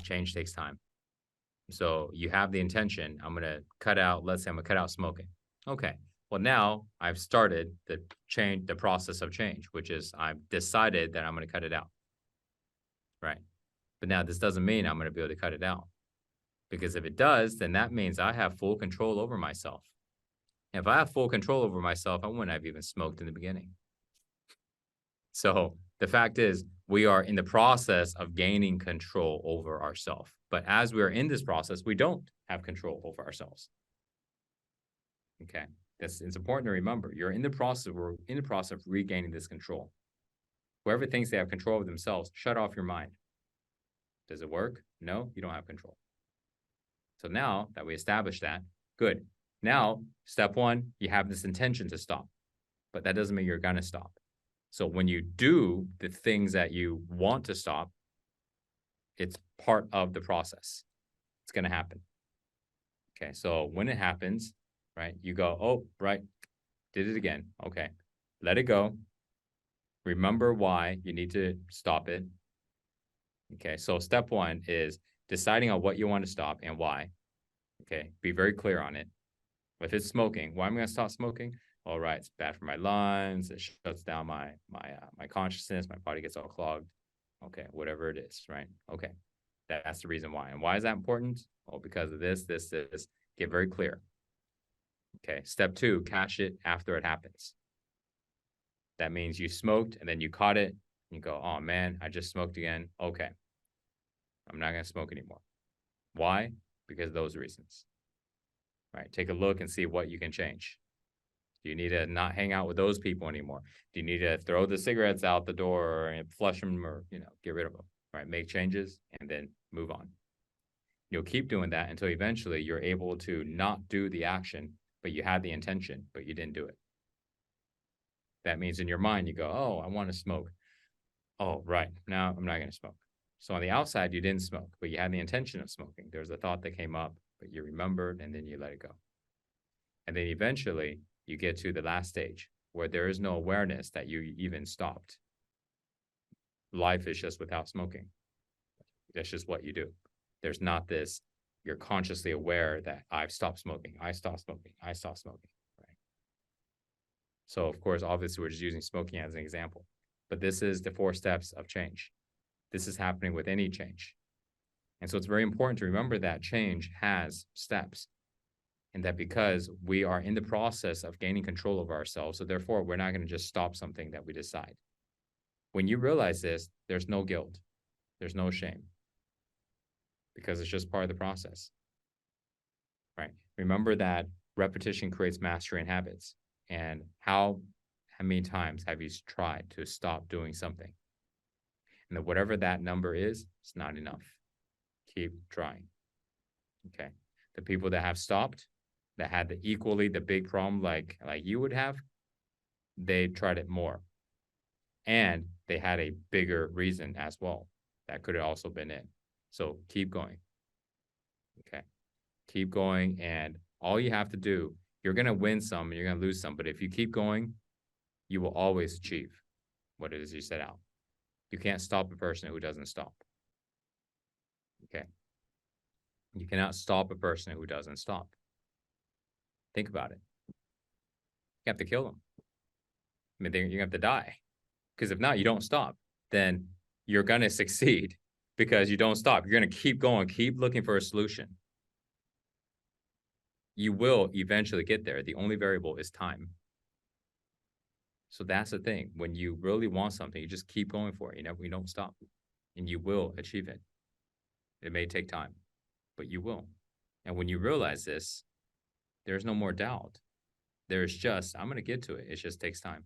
Change takes time. So you have the intention, I'm going to cut out, let's say I'm going to cut out smoking. Okay. Well, now I've started the process of change, which is I've decided that I'm going to cut it out. Right. But now this doesn't mean I'm going to be able to cut it out, because if it does, then that means I have full control over myself. And if I have full control over myself, I wouldn't have even smoked in the beginning. So the fact is, we are in the process of gaining control over ourselves. But as we are in this process, we don't have control over ourselves. Okay. It's important to remember. We're in the process of regaining this control. Whoever thinks they have control over themselves, shut off your mind. Does it work? No, you don't have control. So now that we established that, good. Now, step one, you have this intention to stop, but that doesn't mean you're going to stop. So when you do the things that you want to stop, it's part of the process. It's going to happen. Okay. So when it happens, right, you go, oh, right, did it again. Okay. Let it go. Remember why you need to stop it. Okay. So step one is deciding on what you want to stop and why. Okay. Be very clear on it. If it's smoking, why am I going to stop smoking? All right, it's bad for my lungs. It shuts down my consciousness. My body gets all clogged. Okay, whatever it is, right? Okay, that's the reason why. And why is that important? Well, because of this. Get very clear. Okay, step two, catch it after it happens. That means you smoked and then you caught it. And you go, oh man, I just smoked again. Okay, I'm not going to smoke anymore. Why? Because of those reasons. Right, take a look and see what you can change. Do you need to not hang out with those people anymore? Do you need to throw the cigarettes out the door and flush them, or, get rid of them, right? Make changes and then move on. You'll keep doing that until eventually you're able to not do the action, but you had the intention, but you didn't do it. That means in your mind, you go, oh, I want to smoke. Oh, right. Now I'm not going to smoke. So on the outside, you didn't smoke, but you had the intention of smoking. There was a thought that came up, but you remembered and then you let it go. And then eventually you get to the last stage where there is no awareness that you even stopped. Life is just without smoking. That's just what you do. There's not this, you're consciously aware that I've stopped smoking. I stopped smoking. I stopped smoking. Right. So of course, obviously we're just using smoking as an example, but this is the 4 steps of change. This is happening with any change. And so it's very important to remember that change has steps. And that because we are in the process of gaining control over ourselves, so therefore we're not going to just stop something that we decide. When you realize this, there's no guilt. There's no shame. Because it's just part of the process. Right? Remember that repetition creates mastery in habits. And how many times have you tried to stop doing something? And that whatever that number is, it's not enough. Keep trying. Okay. The people that have stopped, that had the big problem like you would have, they tried it more. And they had a bigger reason as well. That could have also been it. So keep going. Okay. Keep going. And all you have to do, you're going to win some and you're going to lose some. But if you keep going, you will always achieve what it is you set out. You can't stop a person who doesn't stop. Okay. You cannot stop a person who doesn't stop. Think about it. You have to kill them. I mean, you have to die. Because if not, you don't stop. Then you're going to succeed because you don't stop. You're going to keep going, keep looking for a solution. You will eventually get there. The only variable is time. So that's the thing. When you really want something, you just keep going for it. You don't stop. And you will achieve it. It may take time, but you will. And when you realize this, there's no more doubt. There's just, I'm going to get to it. It just takes time.